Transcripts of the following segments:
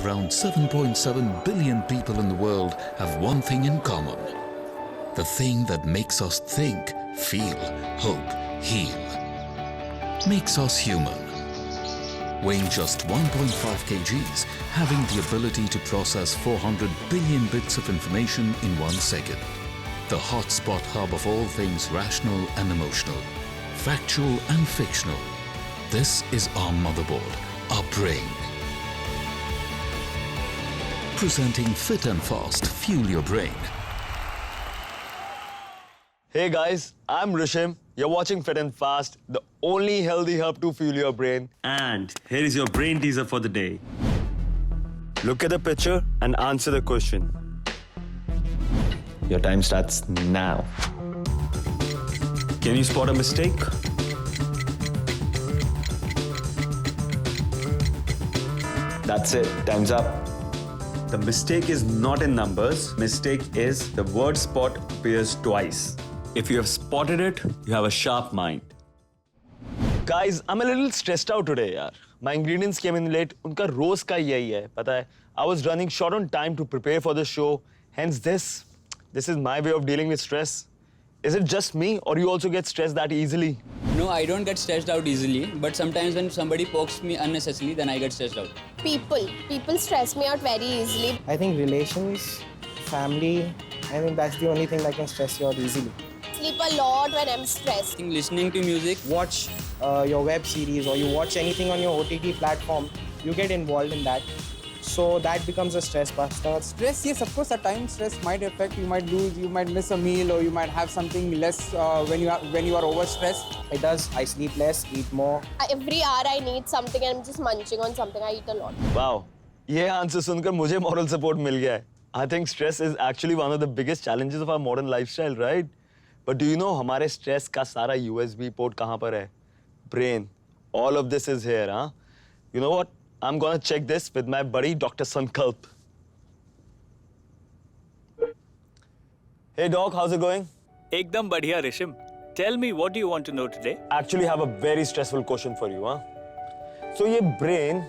Around 7.7 billion people in the world have one thing in common. The thing that makes us think, feel, hope, heal. Makes us human. Weighing just 1.5 kgs, having the ability to process 400 billion bits of information in 1 second. The hotspot hub of all things rational and emotional, factual and fictional. This is our motherboard, our brain. Presenting Fit and Fast, Fuel Your Brain. Hey guys, I'm Rishim. You're watching Fit and Fast, the only healthy hub to fuel your brain. And here is your brain teaser for the day. Look at the picture and answer the question. Your time starts now. Can you spot a mistake? That's it, time's up. The mistake is not in numbers. Mistake is the word spot appears twice. If you have spotted it, you have a sharp mind. Guys, I'm a little stressed out today, yaar. My ingredients came in late. Unka roz ka yahi hai, pata hai. I was running short on time to prepare for the show. Hence this is my way of dealing with stress. Is it just me or you also get stressed that easily? No, I don't get stressed out easily, but sometimes when somebody pokes me unnecessarily, then I get stressed out. People stress me out very easily. I think relations, family, I think that's the only thing that can stress you out easily. Sleep a lot when I'm stressed. I think listening to music. Watch your web series or you watch anything on your OTT platform, you get involved in that. So that becomes a stress buster. Stress, yes, of course, at times stress might affect. You might lose, you might miss a meal, or you might have something less when you are overstressed. It does. I sleep less, eat more. Every hour I need something and I'm just munching on something. I eat a lot. Wow. ये answer सुनकर मुझे moral support मिल गया है. I think stress is actually one of the biggest challenges of our modern lifestyle, right? But do you know हमारे stress का सारा USB port कहाँ पर है? Brain. All of this is here, huh? You know what? I'm gonna check this with my buddy Dr. Sankalp. Hey Doc, how's it going? Ekdam badhiya, Rishim. Tell me, what do you want to know today? Actually have a very stressful question for you, huh? So ये brain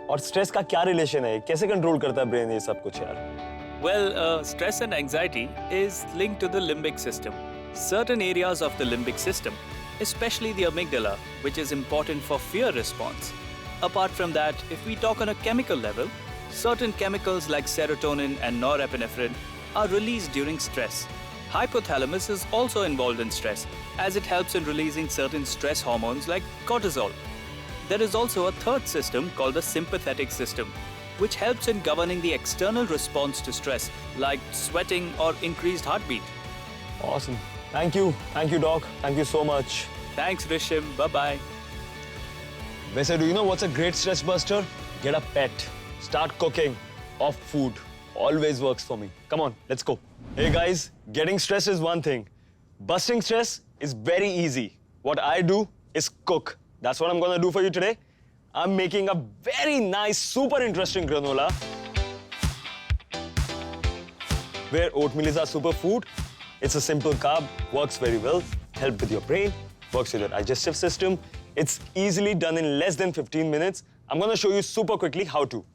और stress का क्या relation है? कैसे control करता है brain ये सब कुछ यार? Well, stress and anxiety is linked to the limbic system. Certain areas of the limbic system, especially the amygdala, which is important for fear response. Apart from that, if we talk on a chemical level, certain chemicals like serotonin and norepinephrine are released during stress. Hypothalamus is also involved in stress, as it helps in releasing certain stress hormones like cortisol. There is also a third system called the sympathetic system, which helps in governing the external response to stress, like sweating or increased heartbeat. Awesome. Thank you, Doc. Thank you so much. Thanks, Rishim. Bye-bye. Vese, do you know what's a great stress buster? Get a pet. Start cooking. Off food. Always works for me. Come on, let's go. Hey guys, getting stressed is one thing. Busting stress is very easy. What I do is cook. That's what I'm gonna do for you today. I'm making a very nice, super interesting granola where oatmeal is our superfood. It's a simple carb, works very well, helps with your brain, works with your digestive system. It's easily done in less than 15 minutes. I'm gonna show you super quickly how to.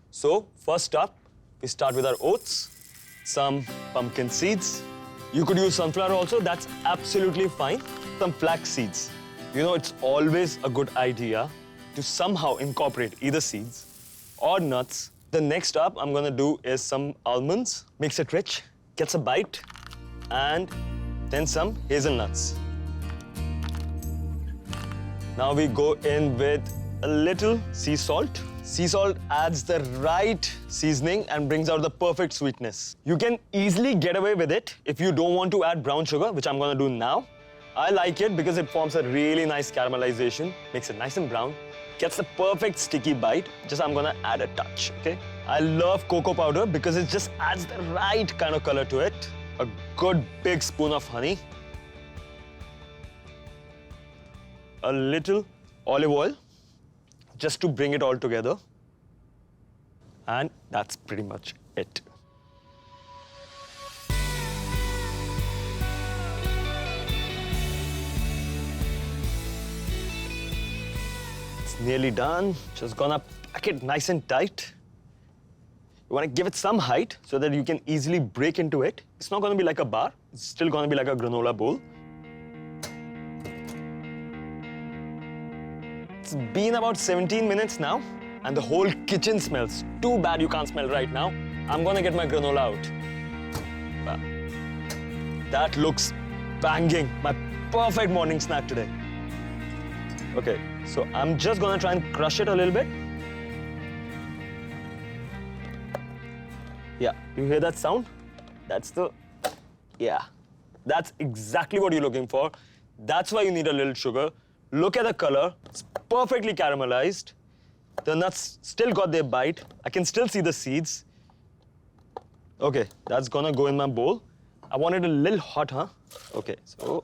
So, first up, we start with our oats, some pumpkin seeds. You could use sunflower also, that's absolutely fine. Some flax seeds. You know, it's always a good idea to somehow incorporate either seeds or nuts. The next up I'm gonna do is some almonds. Makes it rich, gets a bite, and then some hazelnuts. Now we go in with a little sea salt. Sea salt adds the right seasoning and brings out the perfect sweetness. You can easily get away with it if you don't want to add brown sugar, which I'm gonna do now. I like it because it forms a really nice caramelization, makes it nice and brown, gets the perfect sticky bite. Just I'm gonna add a touch, okay? I love cocoa powder because it just adds the right kind of color to it. A good big spoon of honey. A little olive oil, just to bring it all together. And that's pretty much it. It's nearly done. Just gonna pack it nice and tight. You want to give it some height so that you can easily break into it. It's not going to be like a bar. It's still going to be like a granola bowl. It's been about 17 minutes now, and the whole kitchen smells. Too bad you can't smell right now. I'm going to get my granola out. Wow. That looks banging. My perfect morning snack today. Okay, so I'm just going to try and crush it a little bit. Yeah, you hear that sound? That's exactly what you're looking for. That's why you need a little sugar. Look at the color, it's perfectly caramelized. The nuts still got their bite. I can still see the seeds. Okay, that's gonna go in my bowl. I want it a little hot, huh? Okay, so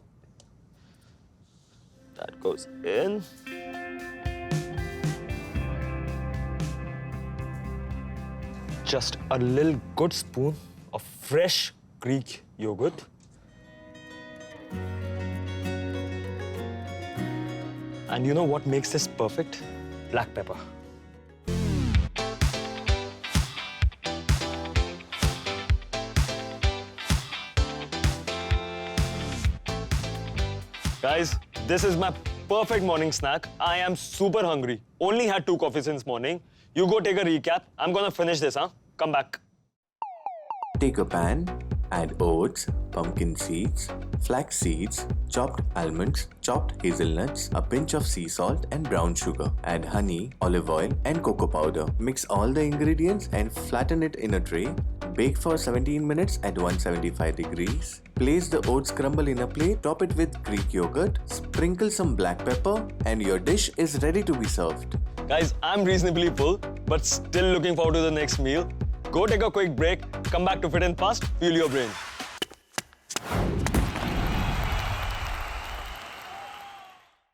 that goes in. Just a little good spoon of fresh Greek yogurt. And you know what makes this perfect? Black pepper. Guys, this is my perfect morning snack. I am super hungry. Only had 2 coffees since morning. You go take a recap. I'm gonna finish this, huh? Come back. Take a pan, add oats, pumpkin seeds, flax seeds, chopped almonds, chopped hazelnuts, a pinch of sea salt and brown sugar. Add honey, olive oil and cocoa powder. Mix all the ingredients and flatten it in a tray. Bake for 17 minutes at 175 degrees. Place the oats crumble in a plate, top it with Greek yogurt, sprinkle some black pepper, and your dish is ready to be served. Guys, I'm reasonably full, but still looking forward to the next meal. Go take a quick break, come back to Fit and Fast, fuel your brain.